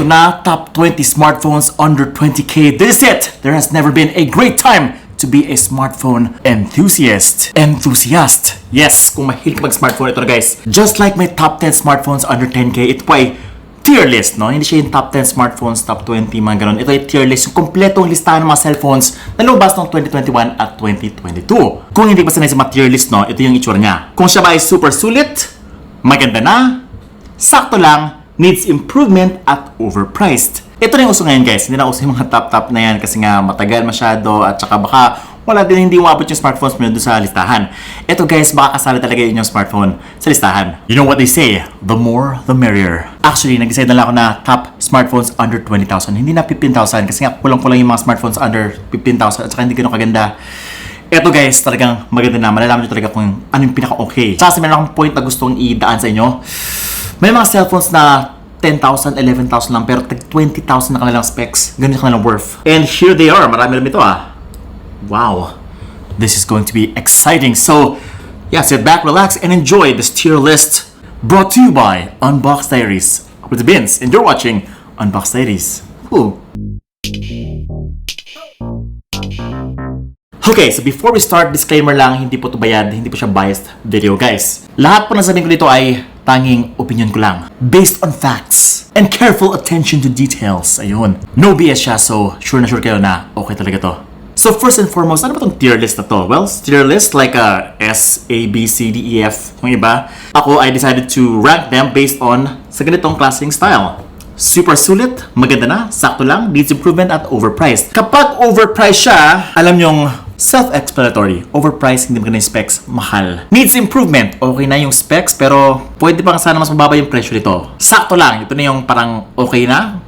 Eto na, top 20 smartphones under 20k. This is it! There has never been a great time to be a smartphone enthusiast. Yes, kung mahilig ka mag-smartphone, ito na guys. Just like my top 10 smartphones under 10k, ito po ay tier list, no? Hindi siya yung top 10 smartphones, top 20, mga ganun. Ito ay tier list, yung kompletong listahan ng mga cellphones na lumabas noong 2021 at 2022. Kung hindi pa sanay sa mga tier list, no, ito yung itsura niya. Kung siya ba ay super sulit, maganda na, sakto lang, needs improvement at overpriced. Ito na yung uso ngayon guys. Hindi na uso yung mga top-top na yan kasi nga matagal masyado at saka baka wala din hindi umabot yung smartphones mo doon sa listahan. Ito guys, baka kasali talaga yun yung smartphone sa listahan. You know what they say, the more the merrier. Actually, nag-decide na lang ako na top smartphones under 20,000. Hindi na 15,000 kasi nga kulang-kulang yung mga smartphones under 15,000 at saka hindi ganun kaganda. Ito guys, talagang maganda na. Malalaman nyo talaga kung ano yung pinaka-okay. Saka meron akong point na gustong idaan sa inyo. May mga cellphones na 10,000, 11,000 lang pero 20,000 na kanilang specs. Ganun yung kanilang worth. And here they are. Marami rin ito ah. Wow. This is going to be exciting. So, yeah, sit back, relax, and enjoy this tier list brought to you by Unbox Diaries. With the Bins, and you're watching Unbox Diaries. Ooh. Okay, so before we start, disclaimer lang, hindi po ito bayad, hindi po siya biased video, guys. Lahat po na sabihin ko dito ay tanging opinion ko lang. Based on facts and careful attention to details. Ayun. No BS siya, so sure na sure kayo na okay talaga to. So first and foremost, ano ba itong tier list na to? Well, tier list like S, A, B, C, D, E, F, yung iba. Ako, I decided to rank them based on sa ganitong klaseng style. Super sulit, maganda na, sakto lang, needs improvement at overpriced. Kapag overpriced siya, alam nyong self-explanatory. Overpriced, hindi maganda yung specs, mahal. Needs improvement, okay na yung specs, pero pwede pa sana mas mababa yung presyo nito. Sakto lang, ito na yung parang okay na,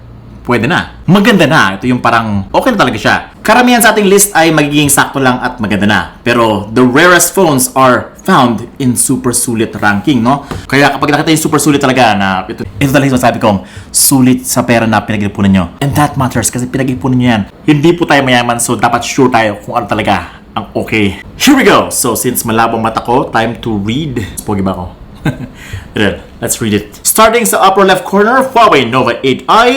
pwede na. Maganda na, ito yung parang okay na talaga siya. Karamihan sa ating list ay magiging sakto lang at maganda na. Pero the rarest phones are found in super sulit ranking, no? Kaya kapag nakita yung super sulit talaga na ito talaga yung masabi kong sulit sa pera na pinag-ipunan nyo. And that matters kasi pinag-ipunan nyo yan. Hindi po tayo mayaman so dapat sure tayo kung ano talaga ang okay. Here we go! So since malabong mata ko, time to read. Pogi ba ako? Let's read it. Starting sa upper left corner, Huawei Nova 8i.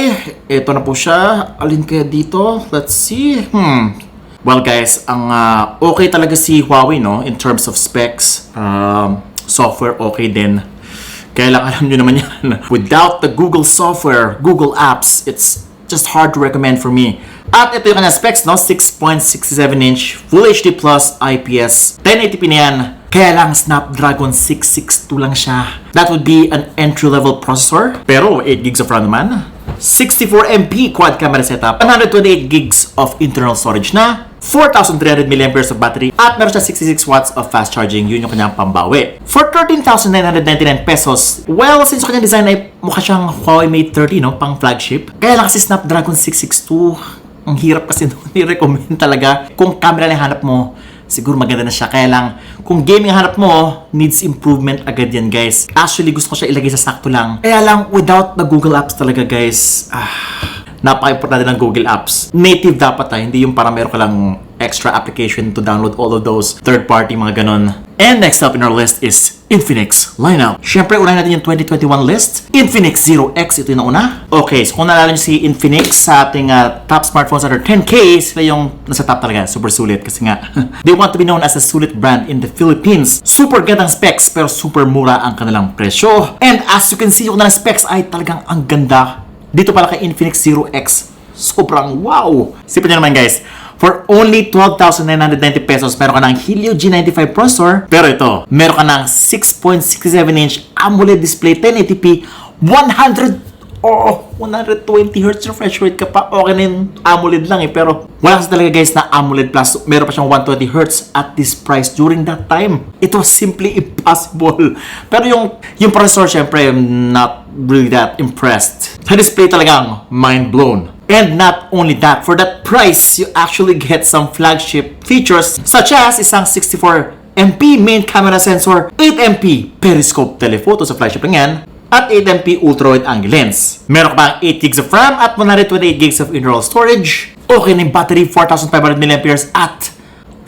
Ito na po siya. Alin kaya dito? Let's see. Well guys, ang okay talaga si Huawei, no? In terms of specs, software okay din. Kaya lang alam nyo naman yan. Without the Google software, Google apps, it's just hard to recommend for me. At ito yung kanya specs, no? 6.67-inch, Full HD Plus, IPS, 1080p na yan. Kaya lang Snapdragon 662 lang siya. That would be an entry-level processor. Pero 8 gigs of RAM naman. 64MP quad camera setup. 128 gigs of internal storage na. 4,300 mAh of battery. At meron siya 66 watts of fast charging. Yun yung kanyang pambawi. For 13,999 pesos, well, since yung kanyang design ay mukha siyang Huawei Mate 30, no? Pang flagship. Kaya lang kasi Snapdragon 662, ang hirap kasi ni-recommend talaga. Kung camera lang hanap mo, siguro maganda na siya. Kaya lang, kung gaming hanap mo, needs improvement agad yan, guys. Actually, gusto ko siya ilagay sa sakto lang. Kaya lang, without the Google Apps talaga, guys, napaka-importante ng Google Apps. Native dapat hindi yung parang meron ka lang extra application to download all of those third-party mga ganon. And next up in our list is Infinix lineup. Siyempre, unahin natin yung 2021 list. Infinix 0X, ito yung nauna. Okay, so kung naalala nyo si Infinix sa ating top smartphones under 10K, sila yung nasa top talaga. Super sulit kasi nga, they want to be known as a sulit brand in the Philippines. Super gandang specs, pero super mura ang kanilang presyo. And as you can see, yung kanilang specs ay talagang ang ganda. Dito pala kay Infinix 0X, sobrang wow! Sipin nyo naman guys, for only 12,990 pesos, meron ka ng Helio G95 processor. Pero ito, meron ka ng 6.67-inch AMOLED display, 1080p, 120Hz refresh rate ka pa. Okay na yung AMOLED lang pero wala kasi talaga guys na AMOLED Plus. Meron pa siyang 120Hz at this price during that time. It was simply impossible. Pero yung processor, syempre, I'm not really that impressed. Sa display talagang mind blown. And not only that, for that price, you actually get some flagship features such as isang 64MP main camera sensor, 8MP periscope telephoto sa flagship lang yan, at 8MP ultra-wide angle lens. Meron ka pang 8 gigs of RAM at 128 gigs of internal storage. Okay na yung battery, 4,500 mAh at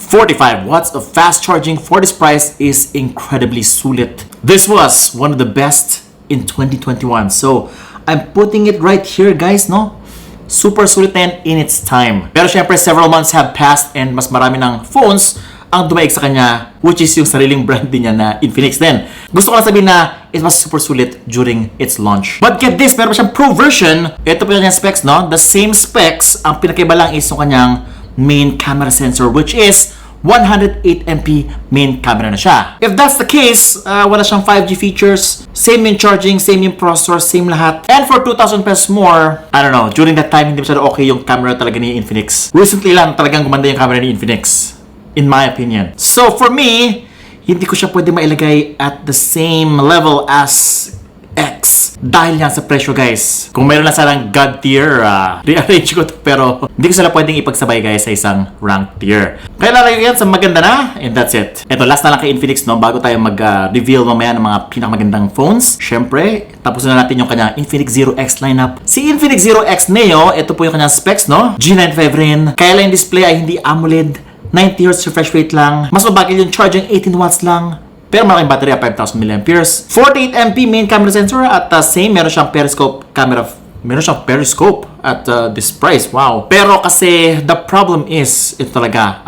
45 watts of fast charging for this price is incredibly sulit. This was one of the best in 2021. So, I'm putting it right here, guys, no? Super sulit na yan in its time. Pero syempre, several months have passed and mas marami ng phones ang dumaig sa kanya, which is yung sariling brand din niya na Infinix din. Gusto ko lang sabihin na it was super sulit during its launch. But get this, meron pa siyang Pro version. Ito po yung specs, no? The same specs. Ang pinakaiba lang is yung kanyang main camera sensor, which is 108MP main camera na siya. If that's the case, wala siyang 5G features. Same yung charging, same yung processor, same lahat. And for 2,000 pesos more, I don't know, during that time, hindi masyado okay yung camera talaga ni Infinix. Recently lang talagang gumanda yung camera ni Infinix, in my opinion. So for me, hindi ko siya pwede mailagay at the same level as X. Dahil yan sa presyo, guys. Kung mayroon na sanang God tier, rearrange ko to, pero hindi ko sila pwedeng ipagsabay, guys, sa isang rank tier. Kaya lalagay yan sa maganda na, and that's it. Ito, last na lang kay Infinix, no, bago tayo mag-reveal mamaya ng mga pinakamagandang phones. Syempre, tapos na natin yung kanyang Infinix Zero X lineup. Si Infinix Zero X Neo, ito po yung kanyang specs, no? G95 rin. Kaya lang yung display ay hindi AMOLED. 90Hz refresh rate lang. Mas mabagil yung charging, 18 watts lang. Pero malaking battery, 5,000 mAh. 48MP main camera sensor at same, meron siyang periscope camera. Meron siyang periscope at this price. Wow. Pero kasi the problem is, ito talaga,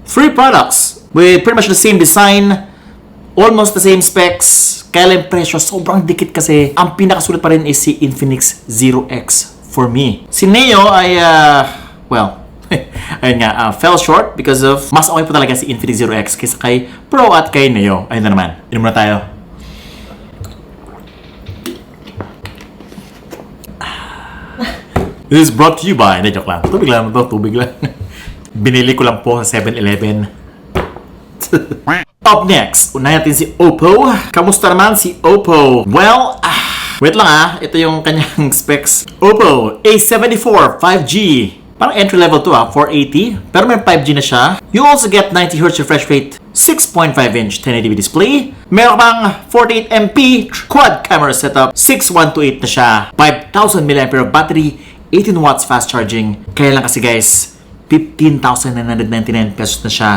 three products with pretty much the same design, almost the same specs, kaya lang presyo, sobrang dikit kasi. Ang pinakasulit pa rin is si Infinix Zero X for me. Si Neo ay, well, ayun nga, fell short because of mas okay po talaga si Infinix Zero X kaysa kay Pro at kay Neo. Ayun na naman. Inom na tayo. This is brought to you by... Hindi, joke lang. Tubig lang ito. Tubig lang. Binili ko lang po sa 7-Eleven. Up next, unahin natin si Oppo. Kamusta naman si Oppo? Well, wait lang ito yung kanyang specs. Oppo A74 5G. Parang entry level to 480. Pero may 5G na siya. You also get 90Hz refresh rate, 6.5-inch 1080p display. Meron bang 48MP quad camera setup, 6128 na siya. 5,000 mAh battery, 18 watts fast charging. Kaya lang kasi guys, 15,999 pesos na siya.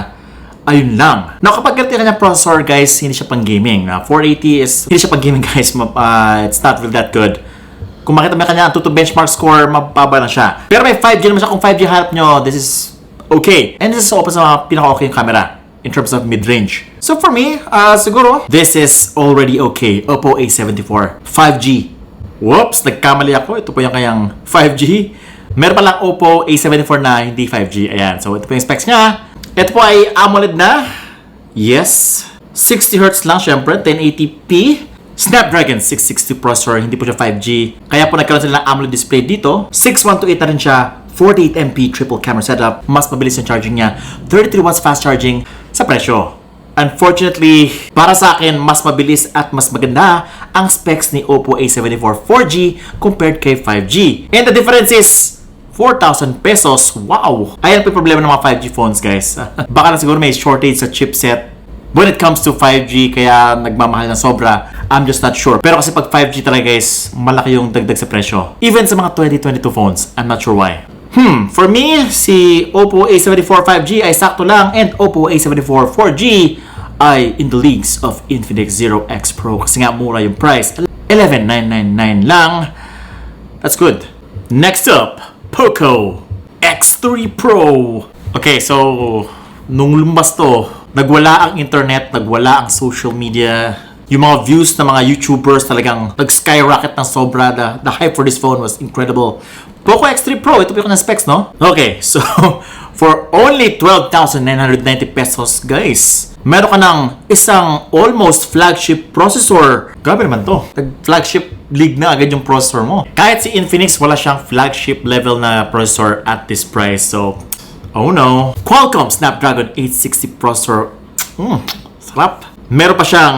Ayun lang. Now, kapag ganito yung kanyang processor, guys, hindi siya pang gaming. 480 is, hindi siya pang gaming, guys. It's not really that good. Kung makita mo yung kanya, to benchmark score, mababa na siya. Pero may 5G naman siya. Kung 5G hanap nyo, this is okay. And this is open sa mga pinaka-okay yung camera in terms of mid-range. So for me, siguro, this is already okay. Oppo A74 5G. Whoops! Nagkamali ako. Ito po yung kanyang 5G. Meron pa lang Oppo A74 na hindi 5G. Ayan. So ito po yung specs niya. Ito po ay AMOLED na. Yes. 60Hz lang, syempre. 1080p. Snapdragon 660 processor, hindi po siya 5G. Kaya po nagkaroon sila ng AMOLED display dito. 6128 na rin siya. 48MP triple camera setup. Mas mabilis yung charging niya. 33 watts fast charging sa presyo. Unfortunately, para sa akin, mas mabilis at mas maganda ang specs ni Oppo A74 4G compared kay 5G. And the difference is 4,000 pesos. Wow! Ayan po yung problema ng mga 5G phones, guys. Baka na siguro may shortage sa chipset when it comes to 5G, kaya nagmamahal na sobra. I'm just not sure. Pero kasi pag 5G talaga, guys, malaki yung dagdag sa presyo. Even sa mga 2022 phones. I'm not sure why. For me, si Oppo A74 5G ay sakto lang, and Oppo A74 4G ay in the leagues of Infinix Zero X Pro. Kasi nga mura yung price. 11,999 lang. That's good. Next up, Poco X3 Pro. Okay, so nung lumabas to, nagwala ang internet, nagwala ang social media. Yung mga views ng mga YouTubers talagang nag-skyrocket ng sobra. The hype for this phone was incredible. Poco X3 Pro, ito po yung specs, no? Okay, so for only 12,990 pesos, guys, meron ka ng isang almost flagship processor. Grabe naman to. Flagship league na agad yung processor mo. Kahit si Infinix, wala siyang flagship level na processor at this price. So, oh no. Qualcomm Snapdragon 860 processor. Sarap. Meron pa siyang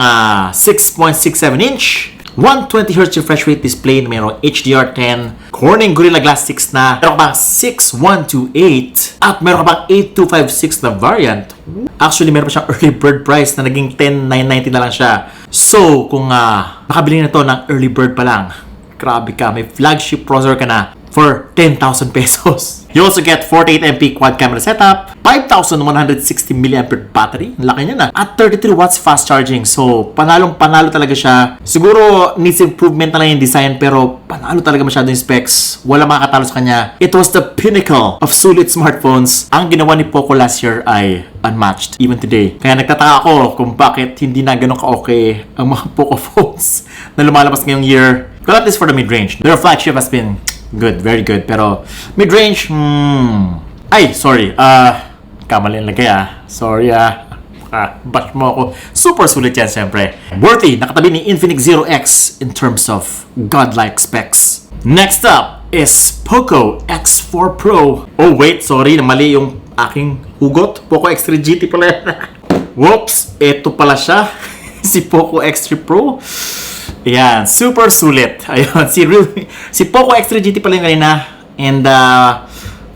6.67-inch 120Hz refresh rate display na mayroong HDR10, Corning Gorilla Glass 6 na, meron ka bang 6128 at meron ka bang 8256 na variant. Actually, meron pa siyang early bird price na naging 10,990 na lang siya. So, kung makabili na to ng early bird pa lang, grabe ka, may flagship processor ka na, for 10,000 pesos. You also get 48MP quad camera setup, 5,160 mAh battery, laki niya na, at 33 watts fast charging. So, panalong-panalo talaga siya. Siguro, needs improvement na lang yung design, pero panalo talaga masyado yung specs. Wala makakatalo sa kanya. It was the pinnacle of sulit smartphones. Ang ginawa ni Poco last year ay unmatched, even today. Kaya nagtataka ako kung bakit hindi na ganun ka-okay ang mga Poco phones na lumalabas ngayong year. But at least for the mid-range. Their flagship has been good, very good. Pero mid-range, ay, sorry. Kamali lang kaya. Sorry bash mo ako. Super sulit yan, siyempre. Worthy, nakatabi ni Infinix Zero X in terms of godlike specs. Next up is Poco X4 Pro. Oh wait, sorry, mali yung aking hugot. Poco X3 GT pala yan. Whoops, eto pala siya. Si Poco X3 Pro. Ayan, super sulit. Ayun, si Poco X3 GT pala yung kanina. And,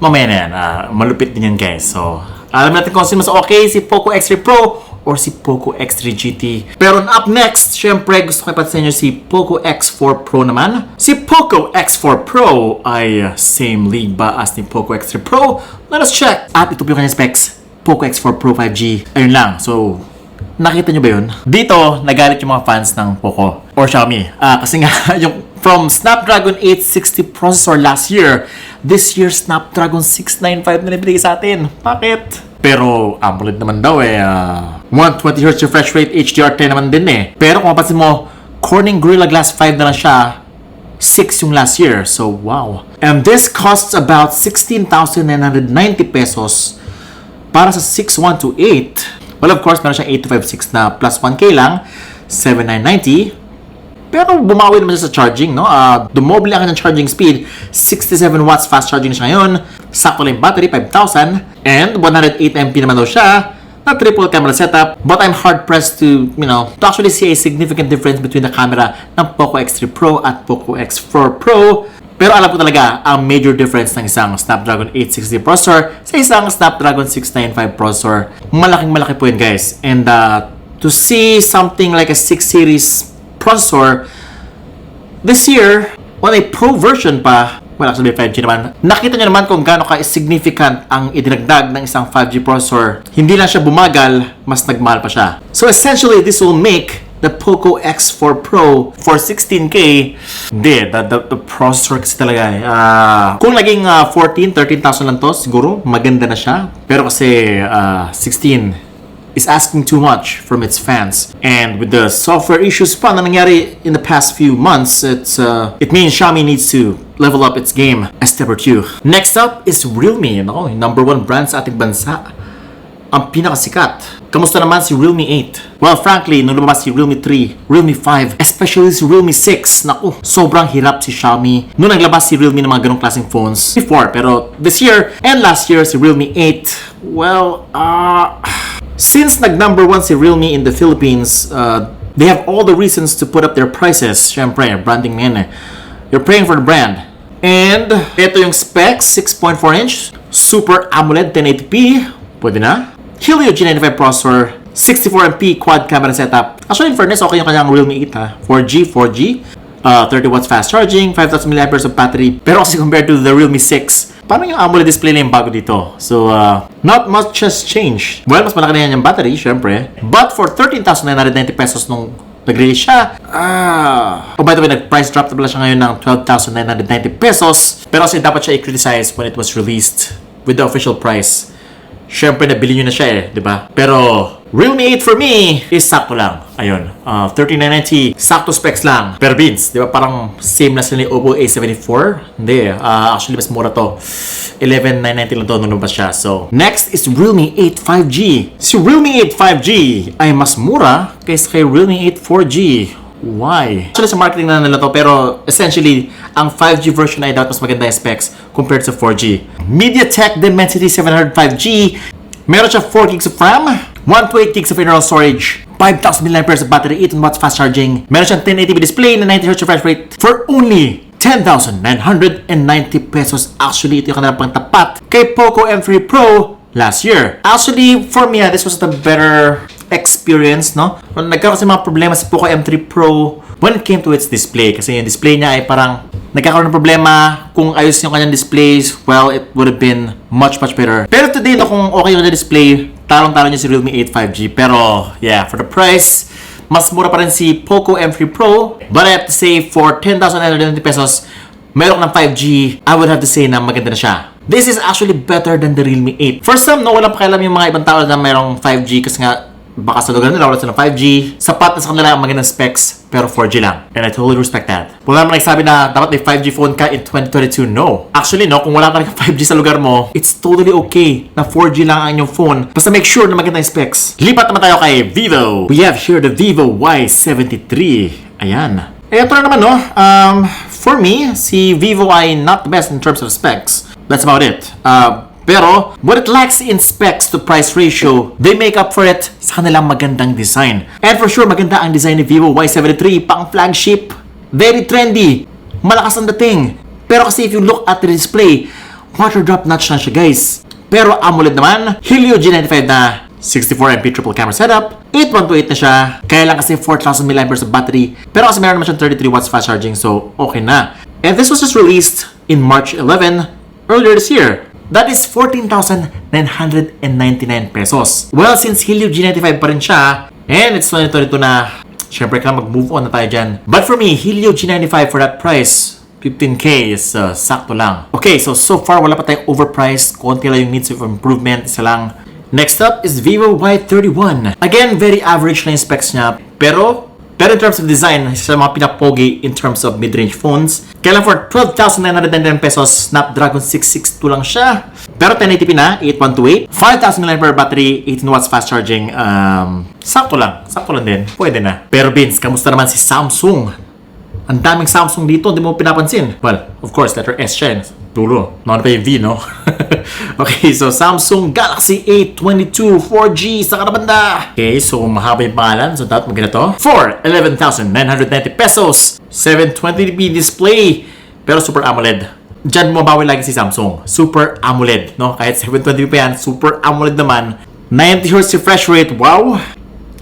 mamaya na yan. Malupit din yan, guys. So, alam natin kung sino mas okay, si Poco X3 Pro or si Poco X3 GT. Pero up next, syempre, gusto ko ipatin sa inyo si Poco X4 Pro naman. Si Poco X4 Pro ay same league ba as ni Poco X3 Pro? Let us check. At ito po yung kanyang specs. Poco X4 Pro 5G. Ayun lang. So, nakita nyo ba yun? Dito, nagalit yung mga fans ng Poco or Xiaomi. Kasi nga, yung from Snapdragon 860 processor last year, this year Snapdragon 695 na nabigay sa atin. Bakit? Pero AMOLED naman daw 120Hz refresh rate, HDR10 naman din Pero kung mapansin mo, Corning Gorilla Glass 5 na lang siya, 6 yung last year. So, wow. And this costs about 16,990 pesos para sa 6128. Well, of course, meron siyang 8256 na plus 1K lang, 7,990. Pero bumawi naman siya sa charging, no? Dumobli ang kanyang charging speed, 67 watts fast charging na siya ngayon. Sakto lang yung battery, 5,000. And 108MP naman daw siya, na triple camera setup. But I'm hard pressed to actually see a significant difference between the camera ng Poco X3 Pro at Poco X4 Pro. Pero alam ko talaga ang major difference ng isang Snapdragon 860 processor sa isang Snapdragon 695 processor. Malaking-malaki po yun, guys. And to see something like a 6 series processor this year on a Pro version pa, well, actually 5G naman, nakita nyo naman kung gaano ka-significant ang idinagdag ng isang 5G processor. Hindi lang siya bumagal, mas nagmahal pa siya. So essentially, this will make the Poco X4 Pro for 16K, the processor kasi talaga kung naging 13,000 lang to, siguro maganda na siya. Pero kasi 16 is asking too much from its fans. And with the software issues pa na nangyari in the past few months, it means Xiaomi needs to level up its game a step or two. Next up is Realme, number 1 brand sa ating bansa. Ang pinakasikat. Kamusta naman si Realme 8? Well, frankly, nung lumabas si Realme 3, Realme 5, especially si Realme 6, naku, sobrang hirap si Xiaomi nung naglabas si Realme ng mga ganong klaseng phones before. Pero this year and last year, si Realme 8, well, since nag-number 1 si Realme in the Philippines, they have all the reasons to put up their prices. Siyempre, branding yan You're praying for the brand. And ito yung specs, 6.4-inch, Super AMOLED 1080p, pwede na. Helio G95 processor, 64MP quad camera setup. Actually, in fairness, okay yung kanyang Realme 8 4G, 30 watts fast charging, 5,000 mAh of battery. Pero kasi compared to the Realme 6, parang yung AMOLED display na yung bago dito. So, not much has changed. Well, mas malaki na yan yung battery, syempre. But for 13,990 pesos nung nag-release siya, oh, by the way, nag-price drop na pala siya ngayon ng 12,990 pesos. Pero kasi dapat siya i-criticize when it was released with the official price. Syempre, nabili nyo na siya di ba? Pero, Realme 8 for me is sakto lang. Ayun, 13,990, sakto specs lang. Pero Vince, di ba parang same na sila ni Oppo A74? Hindi actually mas mura to. 11,990 lang to nung lumabas siya. So, next is Realme 8 5G. Si Realme 8 5G ay mas mura kaysa kay Realme 8 4G. Why? Actually, sa marketing na nila to, pero essentially, ang 5G version ay dapat mas maganda yung specs compared sa 4G. MediaTek Dimensity 700 5G. Meron siya 4 gigs of RAM, 128 gigs of internal storage, 5,000 mAh of battery, 18 watts fast charging. Meron siyang 1080p display na 90Hz refresh rate for only 10,990 pesos. Actually, ito yung kanilang pangtapat kay Poco M3 Pro last year. Actually, for me, this was the better experience, no? Nagkaroon kasi mga problema si Poco M3 Pro when it came to its display. Kasi yung display niya ay parang nagkakaroon ng problema. Kung ayos yung kanyang displays, well, it would have been much better. Pero today, no, kung okay yung display, talong-talong niya si Realme 8 5G. Pero, yeah, for the price, mas mura pa rin si Poco M3 Pro. But I have to say, for 10,990 pesos, meron ng 5G, I would have to say na maganda na siya. This is actually better than the Realme 8. For some, no, walang pakialam yung mga ibang tao na mayroong 5G kasi nga, baka sa lugar nila wala silang 5G. Sapat na sa kanila ang magandang specs, pero 4G lang. And I totally respect that. Wala naman nagsabi na dapat may 5G phone ka in 2022. No. Actually, no, kung wala ka ng 5G sa lugar mo, it's totally okay na 4G lang ang inyong phone. Basta make sure na maganda yung specs. Lipat naman tayo kay Vivo. We have here the Vivo Y73. Ayan. Eh, ito na naman, no? For me, si Vivo ay not the best in terms of specs. That's about it. Pero, what it lacks in specs to price ratio, they make up for it sa kanilang magandang design. And for sure, maganda ang design ni Vivo Y73, pang flagship, very trendy, malakas ang dating. Pero kasi if you look at the display, water drop notch na siya, guys. Pero AMOLED naman, Helio G95 na 64MP triple camera setup, 8128 na siya, kaya lang kasi 4,000 mAh of battery, pero kasi meron naman siyang 33 watts fast charging, so okay na. And this was just released in March 11, earlier this year. That is 14,999 pesos. Well, since Helio G95 pa rin siya, and it's 2022 na, syempre kailangan mag-move on na tayo dyan. But for me, Helio G95 for that price, 15k is sakto lang. Okay, so far wala pa tayong overpriced. Konti lang yung needs of improvement. Isa lang. Next up is Vivo Y31. Again, very average na yung specs niya. Pero in terms of design, isa sa mga pinapogi in terms of mid-range phones. Kaya lang for 12,999 pesos, Snapdragon 662 lang siya. Pero 1080p na, 8128. 5,000 mAh battery, 18 watts fast charging. Sakto lang din. Pwede na. Pero Vince, kamusta naman si Samsung? Ang daming Samsung dito, hindi mo pinapansin. Well, of course, letter S siya. Dulo. Nauna pa yung V, no? Okay, so Samsung Galaxy A22 4G sa kanabanda. Okay, so mahaba yung pangalan. So dapat maganda to. For 11,990 pesos. 720p display. Pero Super AMOLED. Diyan mo bawi lagi si Samsung. Super AMOLED, no? Kahit 720p pa yan, Super AMOLED naman. 90Hz refresh rate. Wow!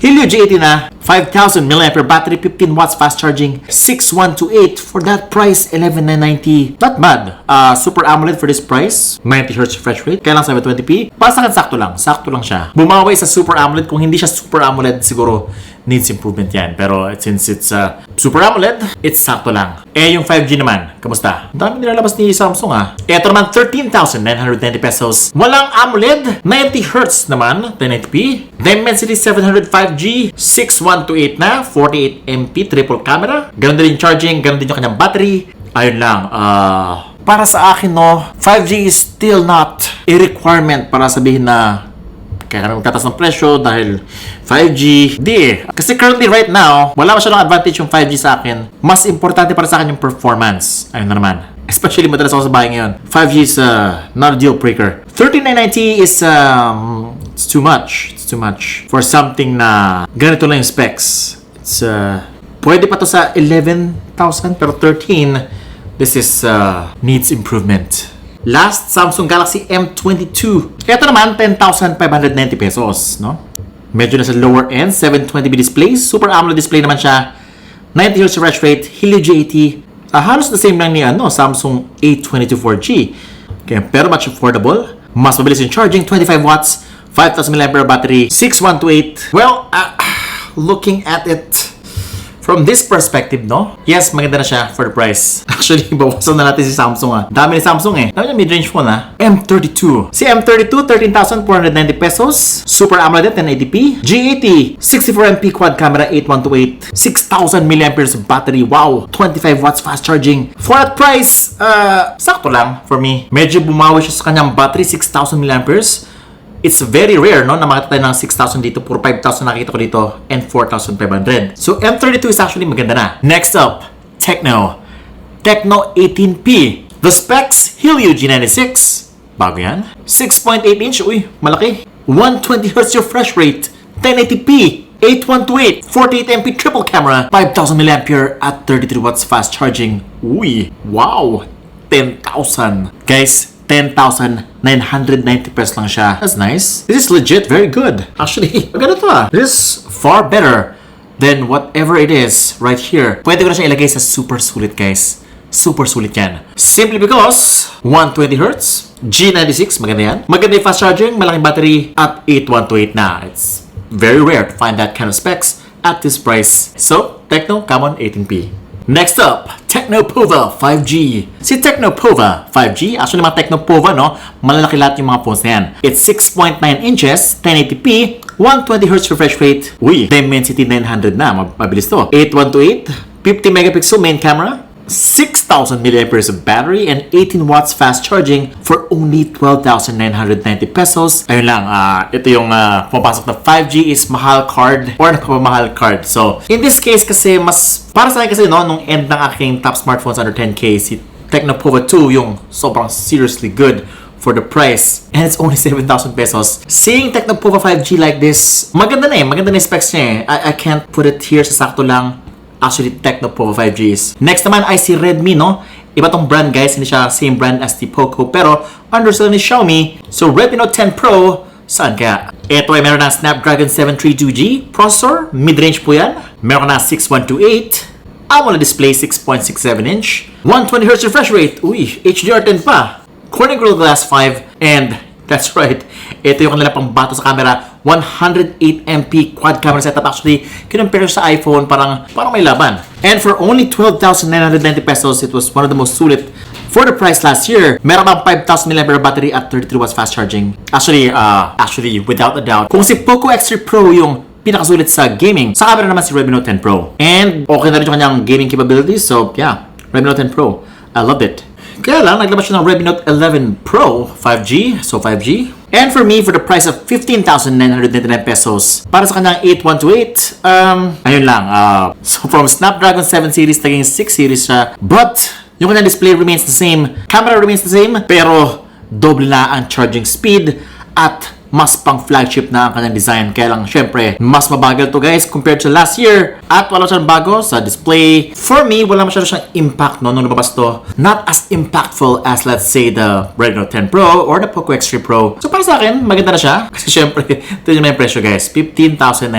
Helio G80 na, 5,000 mAh battery, 15 watts fast charging, 6128 for that price, 11,990. Not bad. Super AMOLED for this price, 90Hz refresh rate, kaya lang 720p. Para sa akin, sakto lang siya. Bumawi sa Super AMOLED, kung hindi siya Super AMOLED, siguro needs improvement yan. Pero since it's Super AMOLED, it's sakto lang. Eh, yung 5G naman, kamusta? Ang dami nilalabas ni Samsung Ito naman, 13,990 pesos. Walang AMOLED, 90Hz naman, 1080p. Dimensity 705G, 6128 na, 48MP triple camera. Ganun din yung charging, ganun din yung kanyang battery. Ayun lang, para sa akin, no, 5G is still not a requirement para sabihin na kaya ka magtatas ng presyo dahil 5G. Di kasi currently right now, wala masyadong advantage yung 5G sa akin. Mas importante para sa akin yung performance. Ayun na naman. Especially madalas ako sa bahay ngayon. 5G is not a deal breaker. 13,990 is it's too much. It's too much. For something na ganito lang yung specs. It's pwede pa to sa 11,000 pero 13, this is needs improvement. Last, Samsung Galaxy M22. Ito naman, 10,590 pesos, no? Medyo nasa lower end, 720p display. Super AMOLED display naman siya. 90Hz refresh rate, Helio G80. Halos the same lang ni Samsung A22 4G. Okay, pero much affordable. Mas mabilis yung charging, 25 watts, 5,000 mAh battery, 6128. Well, looking at it from this perspective, no? Yes, maganda na siya for the price. Actually, bawasan na natin si Samsung Dami ni Samsung Dami niya mid-range phone M32. Si M32, 13,490 pesos. Super AMOLED 1080p. G80, 64MP quad camera, 8128. 6,000 mAh battery. Wow! 25 watts fast charging. For that price, sakto lang for me. Medyo bumawi siya sa kanyang battery, 6,000 mAh. It's very rare, no, na makita tayo ng 6,000 dito, puro 5,000 nakita ko dito, and 4,500. So, M32 is actually maganda na. Next up, Tecno 18P. The specs, Helio G96. Bago yan. 6.8 inch, uy, malaki. 120Hz refresh rate, 1080p, 8128, 48MP triple camera, 5,000 mAh at 33 watts fast charging. Uy, wow, 10,000. Guys, 10,990 pesos lang siya. That's nice. This is legit very good. Actually, maganda to This is far better then whatever it is right here, pwede ko na siya ilagay sa super sulit, guys. Super sulit yan. Simply because 120Hz, G96, maganda yan. Maganda yung fast charging, malaking battery, at 8128 na. It's very rare to find that kind of specs at this price. So, Tecno Camon 18P. Next up, Tecnopova 5G. Si Tecnopova 5G, actually mga Tecnopova, no? Malalaki lahat yung mga phones na yan. It's 6.9 inches, 1080p, 120Hz refresh rate. Uy, Dimensity 900 na, mabilis to. 8128, 50 megapixel main camera, 6,000 mAh of battery, and 18 watts fast charging for only 12,990 pesos. Ayun lang, ito yung pumapasok na 5G is mahal card or napamahal card. So, in this case kasi para sa akin kasi no, nung end ng aking top smartphones under 10K, si Tecnopova 2 yung sobrang seriously good for the price, and it's only 7,000 pesos. Seeing Tecnopova 5G like this, maganda na yung specs niya eh. I can't put it here sa sakto lang. Actually, Tecnopova 5G is. Next naman ay si Redmi, no? Iba tong brand, guys. Hindi siya same brand as the Poco, pero undersell ni Xiaomi. So, Redmi Note 10 Pro, saan kaya? Ito ay meron na Snapdragon 732G processor. Mid-range po yan. Meron na 6128. AMOLED display, 6.67 inch. 120Hz refresh rate. Uy, HDR10 pa. Corning Gorilla Glass 5. And, that's right, ito yung kanila pang bato sa camera. 108MP quad camera setup. Actually, kinumpare sa iPhone, parang may laban. And for only 12,990 pesos, it was one of the most sulit for the price last year. Meron pang 5,000 mAh battery at 33 watts fast charging. Actually, without a doubt, kung si Poco X3 Pro yung pinakasulit sa gaming, sa camera naman si Redmi Note 10 Pro. And okay na rin yung kanyang gaming capabilities. So yeah, Redmi Note 10 Pro, I loved it. Kaya lang, naglabas siya ng Redmi Note 11 Pro 5G. So 5G. And for me, for the price of 15,999 pesos, para sa kanyang 8128, ayun lang. So from Snapdragon 7 series, naging 6 series siya. But, yung kanyang display remains the same. Camera remains the same. Pero, doble na ang charging speed at mas pang flagship na ang kanyang design. Kaya lang, syempre, mas mabagal to guys compared to last year. At wala siyang bago sa display. For me, wala masyado siyang impact no, nung lumabas to. Not as impactful as let's say the Redmi Note 10 Pro or the Poco X3 Pro. So para sa akin, maganda na siya. Kasi syempre, ito yung may presyo guys. 15,999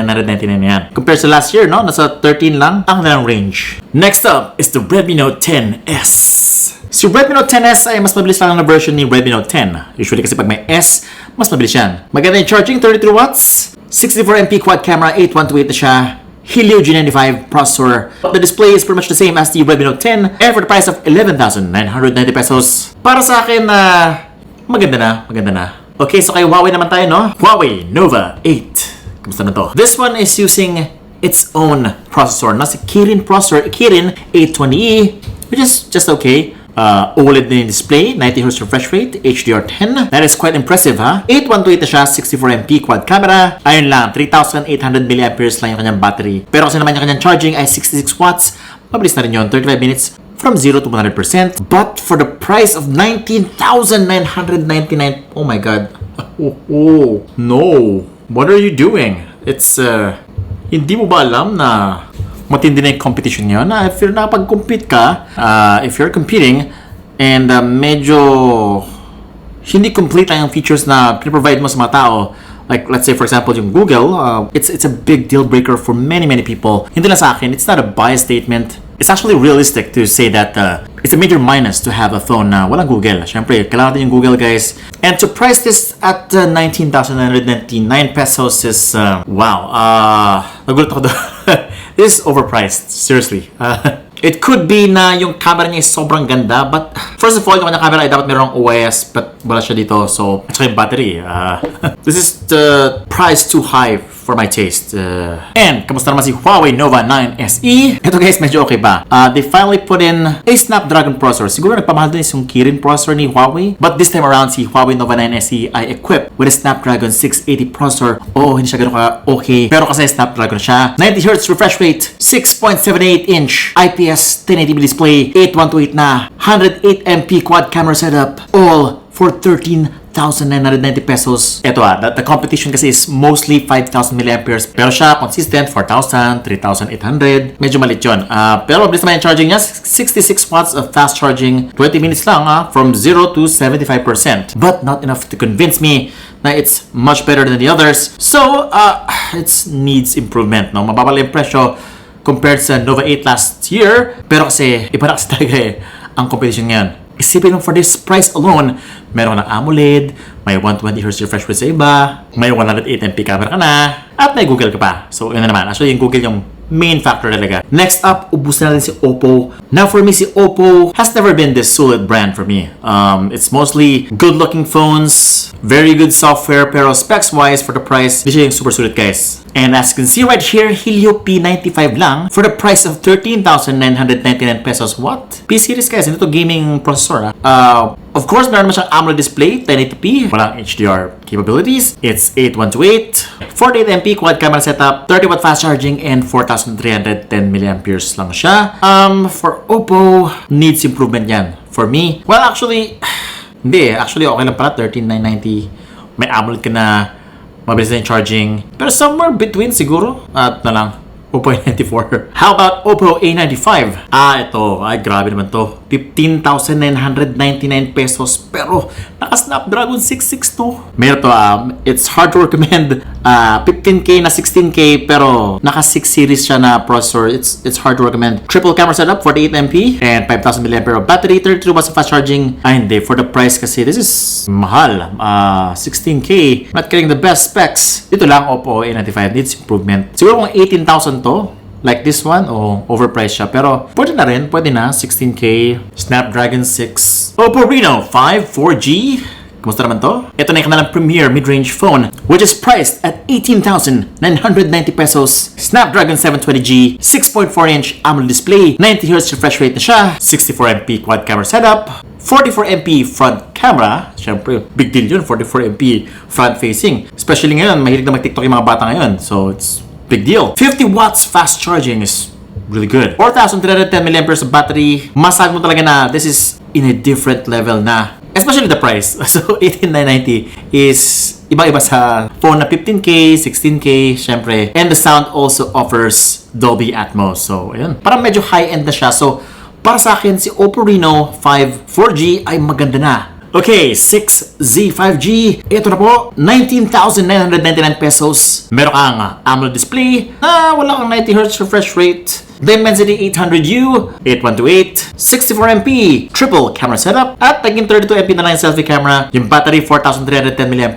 yan. Compared to last year, no? Nasa 13 lang ang kanilang range. Next up is the Redmi Note 10S. Si Redmi Note 10S ay mas mabilis lang na version ni Redmi Note 10. Usually kasi pag may S, mas mabilis yan. Maganda yung charging, 33 watts, 64MP quad camera, 8128 na siya, Helio G95 processor. The display is pretty much the same as the Redmi Note 10 and for the price of 11,990 pesos. Para sa akin, maganda na. Okay, so kay Huawei naman tayo, no? Huawei Nova 8. Kamusta na to? This one is using its own processor. Nasa Kirin processor, Kirin 820E, which is just okay. OLED na yung display, 90Hz refresh rate, HDR10. That is quite impressive, ha? 8128 na siya, 64MP quad camera. Ayun lang, 3,800 mAh lang yung kanyang battery. Pero kasi naman yung kanyang charging ay 66 watts. Mabilis na rin yun, 35 minutes from 0 to 100%. But for the price of 19,999, oh my god. Oh, no. What are you doing? It's, hindi mo ba alam na matindi na yung competition nyo na if you're nakapag-compete ka, if you're competing and medyo hindi complete lang yung features na pinaprovide mo sa mga tao, like let's say for example yung Google, it's a big deal breaker for many people. Hindi lang sa akin, it's not a bias statement. It's actually realistic to say that it's a major minus to have a phone na walang Google. Siyempre, kailangan natin yung Google, guys. And to price this at 19,999 pesos is, wow. Nagulat ako doon. This is overpriced. Seriously. It could be na yung camera niya is sobrang ganda, but first of all, yung kanyang camera ay dapat mayroong OIS, but wala siya dito. So, at saka yung battery. This is the price too high for my taste. And, kamusta naman si Huawei Nova 9 SE? Ito guys, medyo okay ba? They finally put in a Snapdragon processor. Siguro nagpamahal din yung Kirin processor ni Huawei. But this time around, si Huawei Nova 9 SE ay equipped with a Snapdragon 680 processor. Oo, hindi siya ganun ka okay. Pero kasi Snapdragon siya. 90Hz refresh rate, 6.78 inch IPS 1080p display, 8128 na, 108MP quad camera setup, all for 13,990 pesos. Ito the competition kasi is mostly 5,000 milliamperes. Pero siya, consistent, 4,000, 3,800. Medyo malit yun. Pero mabilis naman yung charging niya. 66 watts of fast charging. 20 minutes lang from 0 to 75%. But not enough to convince me na it's much better than the others. So, it needs improvement. No? Mababa lang yung presyo compared sa Nova 8 last year. Pero kasi, iba na kasi talaga ang competition ngayon. Isipin mo for this price alone, meron ng AMOLED, may 120Hz refresh rate sa iba, may 108MP camera ka na, at may Google ka pa. So, yun na naman. Actually, yung Google yung main factor talaga. Next up, ubus na natin si Oppo. Now, for me, si Oppo has never been this solid brand for me. It's mostly good-looking phones, very good software, pero specs-wise, for the price, di siya yung super sulit, guys. And as you can see right here, Helio P95 lang for the price of 13,999 pesos. What? P-series, guys. Ito gaming processor. Of course, meron naman siyang AMOLED display, 1080p, walang HDR capabilities. It's 8128, 48MP quad camera setup, 30 watt fast charging, and 4,310 milliamperes lang siya. For Oppo, needs improvement yan. For me, well, actually, hindi. Actually, okay lang pala, 13,990. May AMOLED ka na, mabilis na yung charging. Pero somewhere between siguro, at na lang. Oppo A94. How about Oppo A95? Ito. Ay, grabe naman to. 15,999 pesos. Pero, naka-Snapdragon 662. Meron to, it's hard to recommend 15K na 16K, pero naka-6 series siya na processor. It's hard to recommend. Triple camera setup, 48MP, and 5,000 mAh battery, 32 watts of fast charging. Ay, hindi. For the price kasi, this is mahal. 16K. Not getting the best specs. Ito lang, Oppo A95 needs improvement. Siguro kung 18,000 to, like this one, overpriced siya. Pero pwede na rin, pwede na. 16K, Snapdragon 6. Oppo Reno 5 4G. Kumusta naman to? Ito na yung kanilang premier mid-range phone, which is priced at 18,990 pesos. Snapdragon 720G, 6.4-inch AMOLED display, 90Hz refresh rate na siya, 64MP quad camera setup, 44MP front camera. Siyempre, big deal yun, 44MP front facing. Especially ngayon, mahilig na mag-TikTok yung mga bata ngayon. So, it's big deal. 50 watts fast charging is really good. 4,310 mAh of battery. Masabi mo talaga na this is in a different level na. Especially the price. So, 18,990 is iba-iba sa phone na 15K, 16K, syempre. And the sound also offers Dolby Atmos. So, ayun. Parang medyo high-end na siya. So, para sa akin, si Oppo Reno 5 4G ay maganda na. Okay, 6Z 5G. Ito na po, 19,999 pesos. Meron kang AMOLED display na wala kang 90Hz refresh rate. Dimensity 800U, 8128, 64MP, triple camera setup, at naging 32MP na lang yung selfie camera. Yung battery, 4,310 mAh.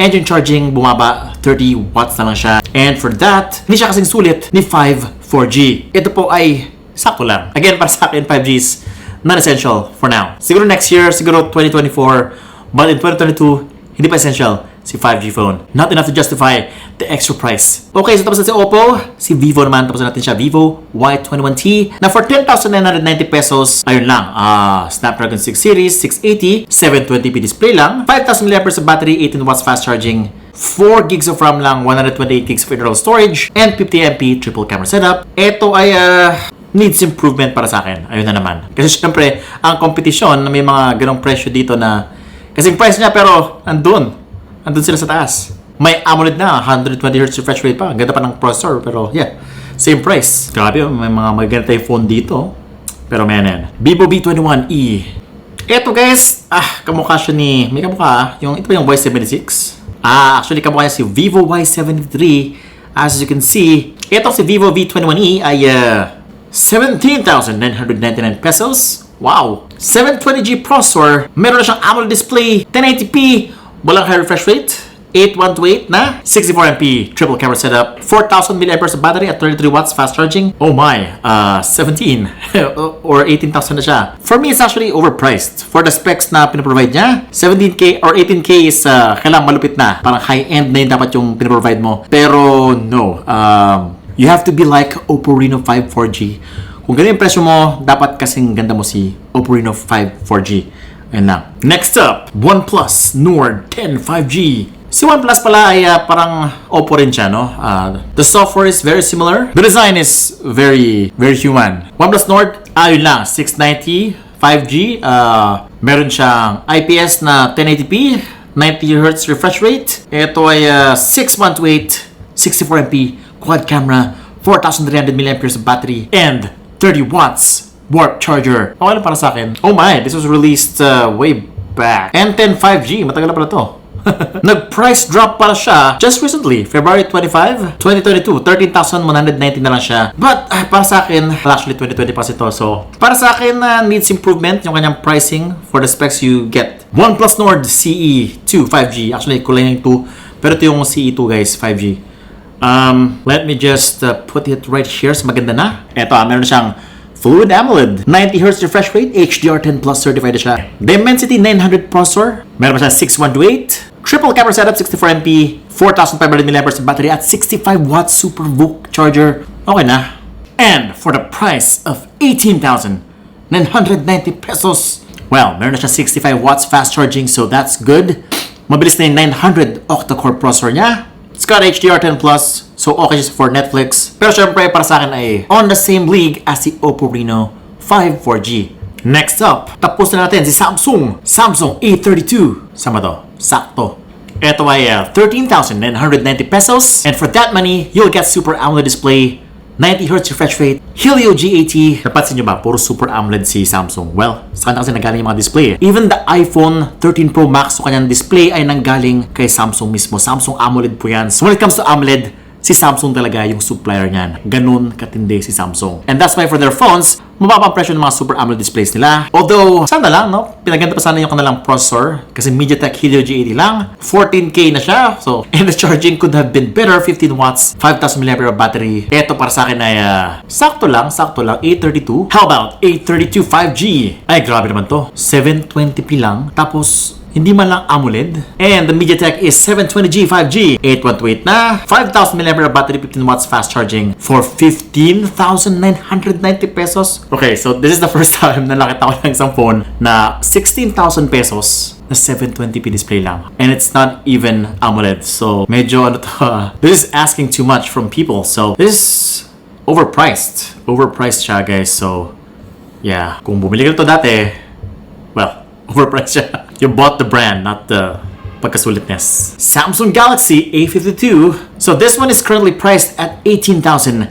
And yung charging, bumaba, 30 watts na lang siya. And for that, hindi siya kasing sulit ni 5 4G. Ito po ay sakto lang. Again, para sa akin, 5G is not essential for now. Siguro next year, siguro 2024, but in 2022, hindi pa essential si 5G phone. Not enough to justify the extra price. Okay, so tapos na si Oppo. Si Vivo naman, tapos na natin siya. Vivo Y21T na for 10,990 pesos, ayun lang. Snapdragon 6 series, 680, 720p display lang, 5,000 mAh of battery, 18 watts fast charging, 4 gigs of RAM lang, 128 gigs of internal storage, and 50MP triple camera setup. Ito ay needs improvement para sa akin. Ayun na naman. Kasi syempre, ang competition na may mga ganong presyo dito na kasing price niya pero andun sila sa taas. May AMOLED na, 120Hz refresh rate pa. Ang ganda pa ng processor, pero yeah, same price. Grabe, may mga maganda yung phone dito. Pero may yan. Vivo V21e. Eto guys, kamukha siya ni, may kamukha, ito ba yung Y76? Actually kamukha niya si Vivo Y73. As you can see, eto si Vivo V21e ay 17,999 pesos. Wow! 720G processor, meron na siyang AMOLED display, 1080p, walang high refresh rate, 8128 na, 64MP triple camera setup, 4,000 mAh of battery at 33 watts fast charging. Oh my, 17 or 18,000 na siya. For me, it's actually overpriced. For the specs na pinaprovide niya, 17K or 18K is kailangan malupit na. Parang high-end na yun dapat yung pinaprovide mo. Pero no, you have to be like Oppo Reno 5 4G. Kung ganun yung presyo mo, dapat kasing ganda mo si Oppo Reno 5 4G. Ayun lang. Next up, OnePlus Nord 10 5G. Si OnePlus pala ay parang Oppo rin siya, no? The software is very similar. The design is very, very human. OnePlus Nord, ayun lang, 690 5G. Meron siyang IPS na 1080p, 90Hz refresh rate. Ito ay 618, 64MP quad camera, 4,300 mAh of battery, and 30 watts warp charger. Okay lang para sa akin. Oh my, this was released way back. N10 5G, matagal na pala to. Nag-price drop pala siya just recently, February 25, 2022. 13,190 na lang siya. But para sa akin, actually 2020 pa ito. So, para sa akin, needs improvement yung kanyang pricing for the specs you get. OnePlus Nord CE2 5G. Actually, kulay yung 2. Pero ito yung CE2 guys, 5G. Let me just put it right here. So, maganda na. Ito, meron siyang Fluid AMOLED, 90Hz refresh rate, HDR10 Plus certified na siya. Dimensity 900 processor. Meron pa siya 6128. Triple camera setup, 64MP, 4,500 mAh of battery at 65 watts super VOOC charger. Okay na. And for the price of 18,990 pesos, well, meron na siya 65 watts fast charging, so that's good. Mabilis na yung 900 octa-core processor niya. It's got HDR10 Plus, so okay siya for Netflix. Pero syempre, para sa akin ay on the same league as the Oppo Reno 5 4G. Next up, tapos na natin si Samsung A32. Sama to, sakto. Ito ay 13,990 pesos. And for that money, you'll get Super AMOLED display, 90Hz refresh rate, Helio G80. Napansin nyo ba, puro Super AMOLED si Samsung? Well, sa kanya kasi nanggaling yung mga display. Even the iPhone 13 Pro Max, so kanyang display ay nanggaling kay Samsung mismo. Samsung AMOLED po yan. So when it comes to AMOLED, si Samsung talaga yung supplier niyan. Ganun katindi si Samsung. And that's why for their phones, mababa ang presyo ng mga Super AMOLED displays nila. Although, sana lang, no? Pinaganda pa sana yung kanilang processor. Kasi MediaTek Helio G80 lang. 14K na siya. So, and the charging could have been better. 15 watts, 5,000 mAh battery. Ito para sa akin ay sakto lang. A32. How about A32 5G? Ay, grabe naman to. 720p lang. Tapos, hindi man lang AMOLED. And the MediaTek is 720G 5G. 8128 na. 5,000 mAh battery, 15 watts fast charging for 15,990 pesos. Okay, so this is the first time na nakita ko ng isang phone na 16,000 pesos na 720p display lang. And it's not even AMOLED. So, medyo ano to, this is asking too much from people. So, this is overpriced. Overpriced siya, guys. So, yeah. Kung bumili ka nito dati, well, overpriced siya. You bought the brand, not the pagkasulitness. Samsung Galaxy A52. So this one is currently priced at 18,990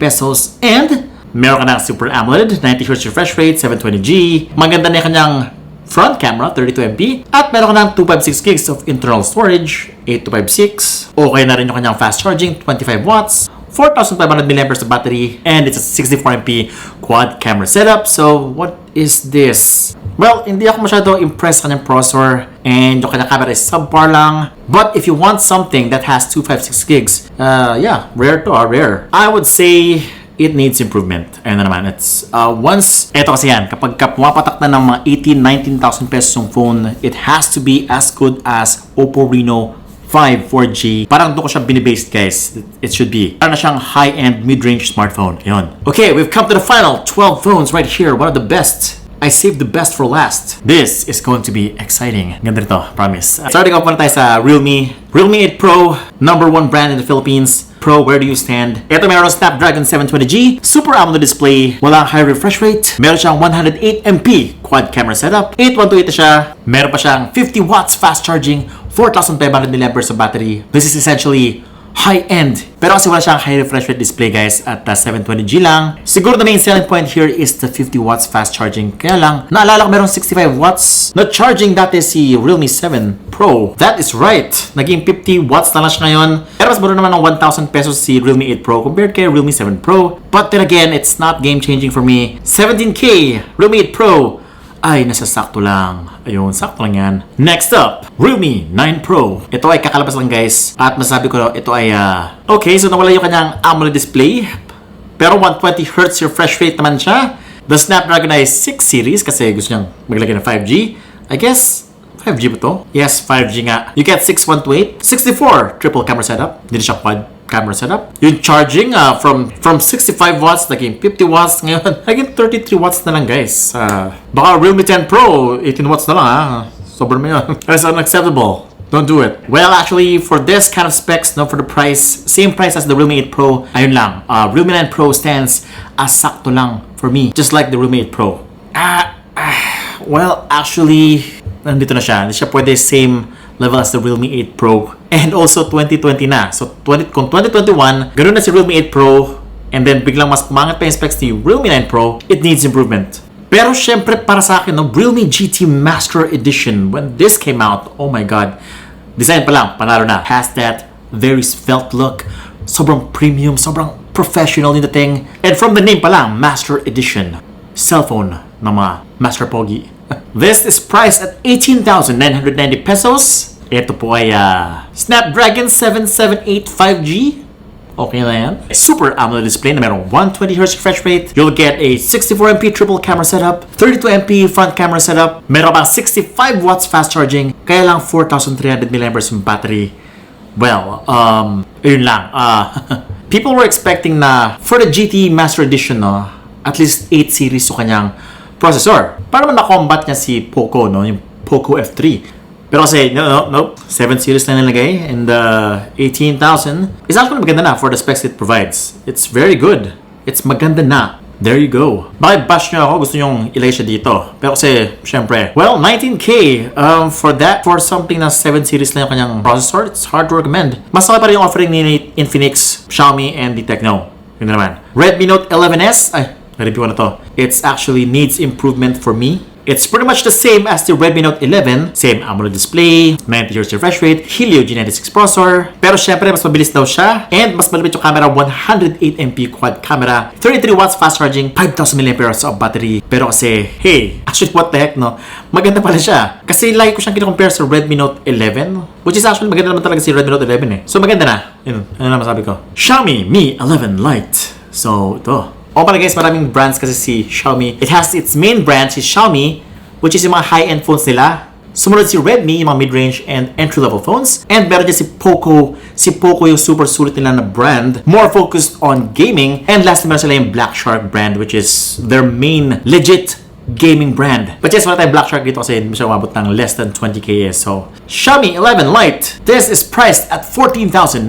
pesos. And meron ka ng Super AMOLED, 90Hz refresh rate, 720G. Maganda na yung kanyang front camera, 32MP. At meron ka ng 256 gigs of internal storage, 8256. Okay na rin yung kanyang fast charging, 25 watts. 4,500 mAh of battery, and it's a 64MP quad camera setup. So, what is this? Well, hindi ako masyado impressed sa kanyang processor, and yung kanyang camera is subpar lang. But if you want something that has 256 gigs, yeah, rare to, rare. I would say it needs improvement. Ayun na naman, it's once, eto kasi yan, kapag pumapatak na ng mga 18,000, 19,000 pesos yung phone, it has to be as good as Oppo Reno 5 4G. Parang doon ko siya binibased, guys. It should be. Parang na siyang high-end mid-range smartphone. Yun. Okay, we've come to the final 12 phones right here. One of the best. I saved the best for last. This is going to be exciting. Ganda nito, promise. Starting off muna tayo sa Realme. Realme 8 Pro, #1 brand in the Philippines. Pro, where do you stand? Ito meron Snapdragon 720G, Super AMOLED display, walang high refresh rate, meron siyang 108MP quad camera setup, 8128 na siya, meron pa siyang 50 watts fast charging, 4,500 mAh of battery. This is essentially high-end. Pero kasi wala siyang high refresh rate display, guys, at 720G lang. Siguro the main selling point here is the 50 watts fast charging. Kaya lang, naalala ko merong 65 watts na charging dati si Realme 7 Pro. That is right. Naging 50 watts na lang siya ngayon. Pero mas mura naman ng 1,000 pesos si Realme 8 Pro compared kay Realme 7 Pro. But then again, it's not game-changing for me. 17K, Realme 8 Pro. Ay, nasa sakto lang. Ayun, sakto lang yan. Next up, Realme 9 Pro. Ito ay kakalabas lang, guys. At masabi ko, ito ay, okay, so nawala yung kanyang AMOLED display. Pero 120Hz refresh rate naman siya. The Snapdragon ay 6 series kasi gusto niyang maglagay ng 5G. I guess, 5G ba to? Yes, 5G nga. You get 6128, 64 triple camera setup. Hindi siya quad camera setup. Yung charging from 65 watts naging 50 watts ngayon. Naging 33 watts na lang, guys. Baka Realme 10 Pro 18 watts na lang, ha. Sobrang mo yun. That's unacceptable. Don't do it. Well, actually, for this kind of specs, no, for the price, same price as the Realme 8 Pro, ayun lang. Realme 9 Pro stands as sakto lang for me. Just like the Realme 8 Pro. Well, actually, nandito na siya. Hindi siya pwede same level as the Realme 8 Pro. And also 2020 na. So kung 2021, ganun na si Realme 8 Pro, and then biglang mas kumangat pa yung specs ni Realme 9 Pro, it needs improvement. Pero syempre para sa akin, no, Realme GT Master Edition, when this came out, oh my god, design pa lang, panalo na. Has that very svelte look, sobrang premium, sobrang professional yung dating. And from the name pa lang, Master Edition, cellphone ng mga Master Pogi. This is priced at 18,990 pesos. Ito po ay Snapdragon 778 5G. Okay na yan. Super AMOLED display na merong 120Hz refresh rate. You'll get a 64MP triple camera setup, 32MP front camera setup. Meron pang 65 watts fast charging. Kaya lang 4,300 mAh yung battery. Well, yun lang. People were expecting na for the GT Master Edition, no, at least 8 series yung kanyang processor. Para naman na-combat niya si Poco, no, yung Poco F3. Pero kasi, no, 7 series na nilagay, and 18,000 is actually maganda na for the specs it provides. It's very good. It's maganda na. There you go. Bakit bash nyo ako? Gusto nyong ilagay siya dito. Pero kasi, syempre, well, 19K for something na 7 series na yung kanyang processor, it's hard to recommend. Mas okay pa rin yung offering ni Infinix, Xiaomi, and the Tecno. Yun na naman. Redmi Note 11S, na-review ko na to. It's actually needs improvement for me. It's pretty much the same as the Redmi Note 11. Same AMOLED display, 90Hz refresh rate, Helio G96 processor. Pero syempre, mas mabilis daw siya. And mas malapit yung camera, 108MP quad camera, 33 watts fast charging, 5,000 mAh of battery. Pero kasi, hey, actually what the heck, no? Maganda pala siya. Kasi lagi ko siyang kina-compare sa Redmi Note 11, which is actually maganda naman talaga si Redmi Note 11 eh. So maganda na. Yun, ano naman sabi ko. Xiaomi Mi 11 Lite. So, ito. O pala guys, maraming brands kasi si Xiaomi. It has its main brand, si Xiaomi, which is yung mga high-end phones nila. Sumunod si Redmi, yung mga mid-range and entry-level phones. And meron din si Poco. Si Poco yung super sulit nila na brand. More focused on gaming. And lastly, meron sila yung Black Shark brand, which is their main legit gaming brand. But yes, wala tayong Black Shark dito kasi hindi siya umabot ng less than 20K. So, Xiaomi 11 Lite. This is priced at 14,990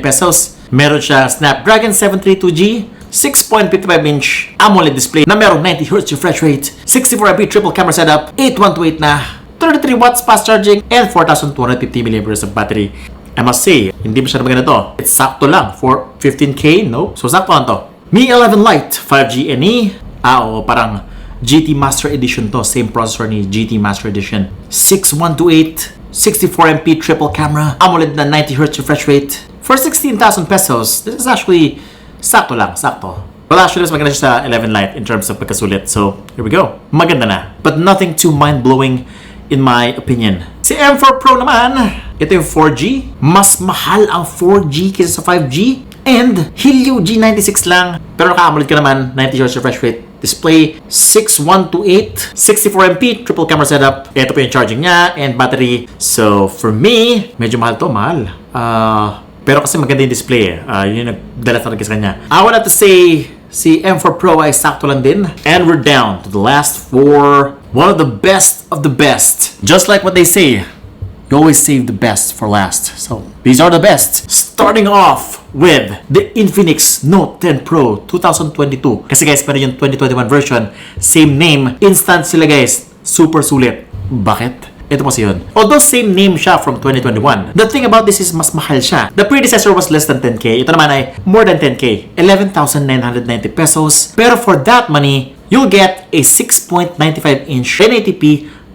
pesos. Meron siya Snapdragon 732G. 6.55-inch AMOLED display na merong 90Hz refresh rate, 64MP triple camera setup, 8128 na, 33 watts fast charging, and 4,250 mAh of battery. I must say, hindi masyadong maganda to. It's sakto lang for 15K, no? So sakto lang to. Mi 11 Lite 5G NE. Oo, parang GT Master Edition to. Same processor ni GT Master Edition. 6128, 64MP triple camera, AMOLED na 90Hz refresh rate. For 16,000 pesos, this is actually sakto lang, sakto. Well, actually, mas maganda siya sa 11 Lite in terms of pagkasulit. So, here we go. Maganda na. But nothing too mind-blowing in my opinion. Si M4 Pro naman, ito yung 4G. Mas mahal ang 4G kaysa sa 5G. And Helio G96 lang. Pero naka-AMOLED ka naman, 90Hz refresh rate display, 6128, 64MP triple camera setup. Ito po yung charging niya and battery. So, for me, medyo mahal to, mahal. Pero kasi maganda yung display yun yung nagdala talaga sa kanya. I would have to say, si M4 Pro ay sakto lang din. And we're down to the last four. One of the best of the best. Just like what they say, you always save the best for last. So, these are the best. Starting off with the Infinix Note 10 Pro 2022. Kasi guys, pero yung 2021 version, same name. Instant sila guys. Super sulit. Bakit? Ito kasi yun. Although same name siya from 2021, the thing about this is mas mahal siya. The predecessor was less than 10K. Ito naman ay more than 10K. 11,990 pesos. Pero for that money, you'll get a 6.95-inch 1080p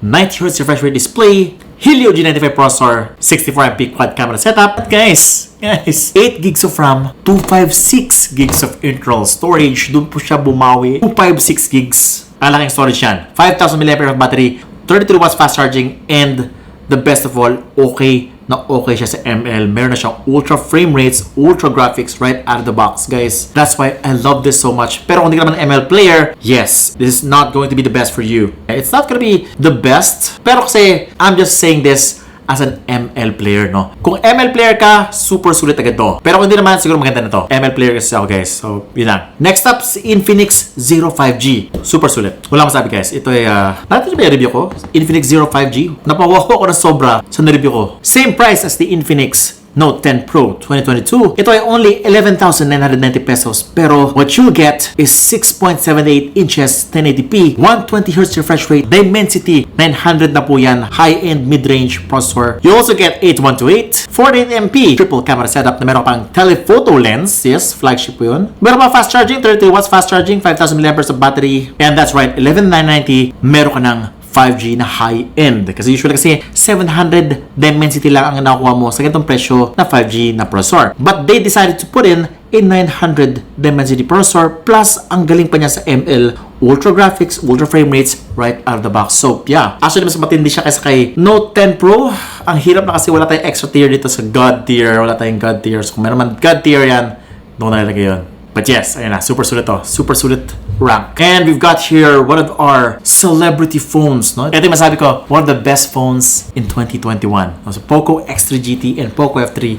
90Hz refresh rate display, Helio G95 processor, 64MP quad camera setup. At guys, 8 gigs of RAM, 256 gigs of internal storage. Doon po siya bumawi. 256 gigs. Ang laking storage yan. 5,000 mAh of battery, 33 watts fast charging, and the best of all, okay siya sa ML. Meron na siyang ultra frame rates, ultra graphics right out of the box, guys. That's why I love this so much. Pero kung hindi ka naman ML player, yes, this is not going to be the best for you. It's not gonna be the best, pero kasi I'm just saying this as an ML player, no? Kung ML player ka, super sulit agad to. Pero kung hindi naman, siguro maganda na to. ML player kasi ako, guys. So, yun lang. Next up, si Infinix Zero 5G. Super sulit. Wala masabi, guys. Ito ay, natin ba yung review ko? Infinix Zero 5G. Napawawa ko na sobra sa na-review ko. Same price as the Infinix Note 10 Pro 2022. Ito ay only 11,990 pesos. Pero what you'll get is 6.78 inches 1080p, 120Hz refresh rate, Dimensity 900 na po yan, high-end mid-range processor. You also get 8128, 48MP triple camera setup na meron pang telephoto lens. Yes, flagship po yun. Meron pa fast charging, 33 watts fast charging, 5,000 mAh of battery. And that's right, 11,990, meron ka ng 5G na high-end. Kasi usually 700 Dimensity lang ang nakuha mo sa ganitong presyo na 5G na processor. But they decided to put in a 900 Dimensity processor plus ang galing pa niya sa ML, ultra graphics, ultra frame rates right out of the box. So yeah, actually mas matindi siya kaysa kay Note 10 Pro. Ang hirap na kasi wala tayong extra tier dito sa God tier. Wala tayong God tier. So kung meron man God tier yan, doon na nilagay yun. But yes, ayun na, super sulit to. Super sulit rank. And we've got here one of our celebrity phones, no? Ito yung masabi ko, one of the best phones in 2021. So Poco X3 GT and Poco F3.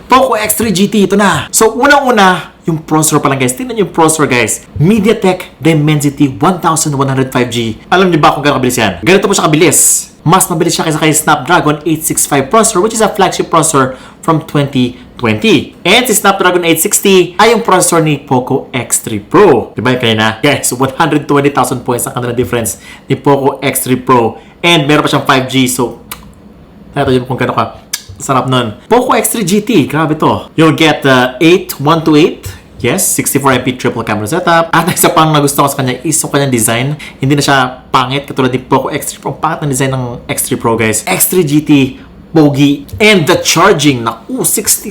Poco X3 GT, ito na. So unang-una, yung processor pa lang guys. Tingnan yung processor guys. MediaTek Dimensity 1105G. Alam niyo ba kung gano'ng kabilis yan? Ganito po siya kabilis. Mas mabilis siya kaysa kay Snapdragon 865 processor, which is a flagship processor from 2020. And si Snapdragon 860 ay yung processor ni Poco X3 Pro. Diba yung kanina? Guys, 120,000 points ang kanina difference ni Poco X3 Pro. And meron pa siyang 5G. So, ito yung kung gano'n ka. Sarap nun. Poco X3 GT. Grabe to. You'll get 8128. Yes, 64MP triple camera setup. At isa pang nagustuhan ko sa kanya is yung kanyang design. Hindi na siya pangit katulad ni Poco X3 Pro. Pangit na design ng X3 Pro guys. X3 GT, pogi. And the charging na 67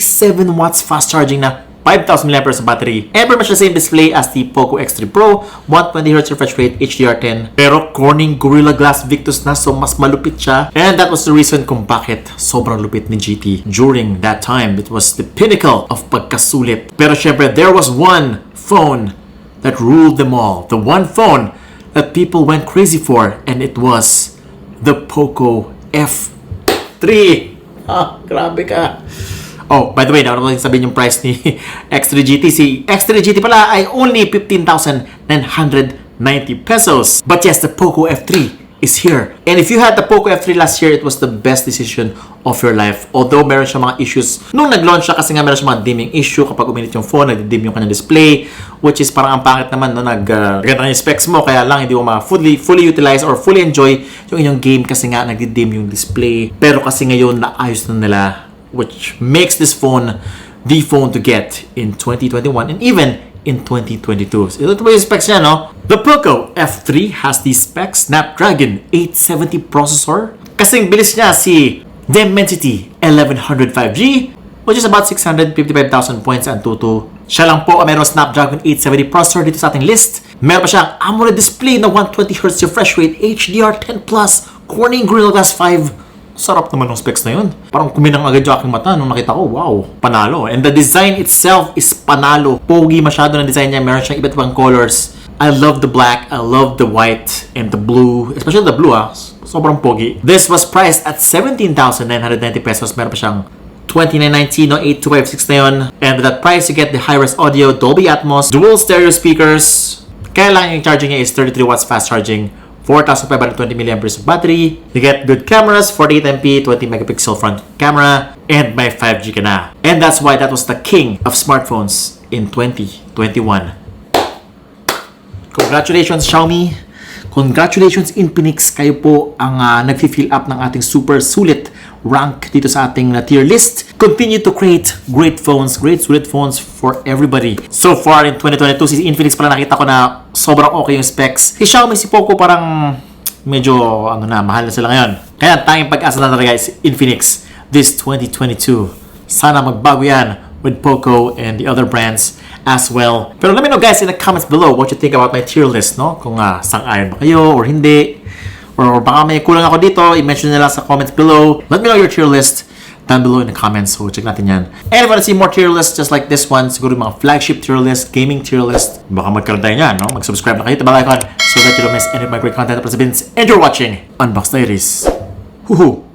watts fast charging na 5,000 mAh sa battery. And pretty much the same display as the Poco X3 Pro, 120Hz refresh rate, HDR10. Pero Corning Gorilla Glass Victus na, so mas malupit siya. And that was the reason kung bakit sobrang lupit ni GT during that time. It was the pinnacle of pagkasulit. Pero syempre, there was one phone that ruled them all. The one phone that people went crazy for, and it was the Poco F3. Ah, grabe ka. Oh, by the way, nauna ko sabihin yung price ni X3 GT. Si X3 GT pala ay only 15,990 pesos. But yes, the Poco F3 is here. And if you had the Poco F3 last year, it was the best decision of your life. Although meron siya mga issues nung nag-launch siya kasi nga meron siya mga dimming issue kapag uminit yung phone, nag-dim yung kanyang display, which is parang ang pangit naman no, ganda yung specs mo, kaya lang hindi mo fully utilize or fully enjoy yung inyong game kasi nga nag-dim yung display. Pero kasi ngayon naayos na nila, which makes this phone the phone to get in 2021 and even in 2022. So, ito ba yung specs niya, no? The Poco F3 has the specs Snapdragon 870 processor. Kasing bilis niya si Dimensity 1105G, which is about 655,000 points and Antutu. Siya lang po ang meron Snapdragon 870 processor dito sa ating list. Meron pa siyang AMOLED display na 120Hz refresh rate, HDR10+, Corning Gorilla Glass 5. Sarap naman ng specs na yun. Parang kuminang agad yung aking mata nung nakita ko, wow, panalo. And the design itself is panalo. Pogi masyado ng design niya. Meron siyang iba't ibang colors. I love the black, I love the white, and the blue. Especially the blue, sobrang pogi. This was priced at 17,990 pesos. Meron pa siyang 2990, no, 8256 na yun. And with that price, you get the high-res audio, Dolby Atmos, dual stereo speakers. Kaya lang yung charging niya is 33 watts fast charging. 4,520 mAh of battery. You get good cameras, 48MP, 20 megapixel front camera, and may 5G ka na. And that's why that was the king of smartphones in 2021. Congratulations, Xiaomi. Congratulations, Infinix. Kayo po ang nag-fill up ng ating super sulit rank dito sa ating tier list. Continue to create great phones, great sulit phones for everybody. So far in 2022, si Infinix pala nakita ko na sobrang okay yung specs. Si Xiaomi, si Poco parang medyo mahal na sila ngayon. Kaya tanging pag-asa na talaga is Infinix this 2022. Sana magbago yan with Poco and the other brands as well. Pero let me know guys in the comments below what you think about my tier list, no? Kung sang-ayon ba kayo or hindi. Or baka may kulang ako dito, i-mention nila sa comments below. Let me know your tier list down below in the comments. So check natin yan. And if you want to see more tier lists just like this one, siguro yung mga flagship tier list, gaming tier list, baka magkaroon tayo yan, no? Mag-subscribe na kayo, hit the bell icon so that you don't miss any of my great content. And you're watching Unbox Diaries. Woohoo!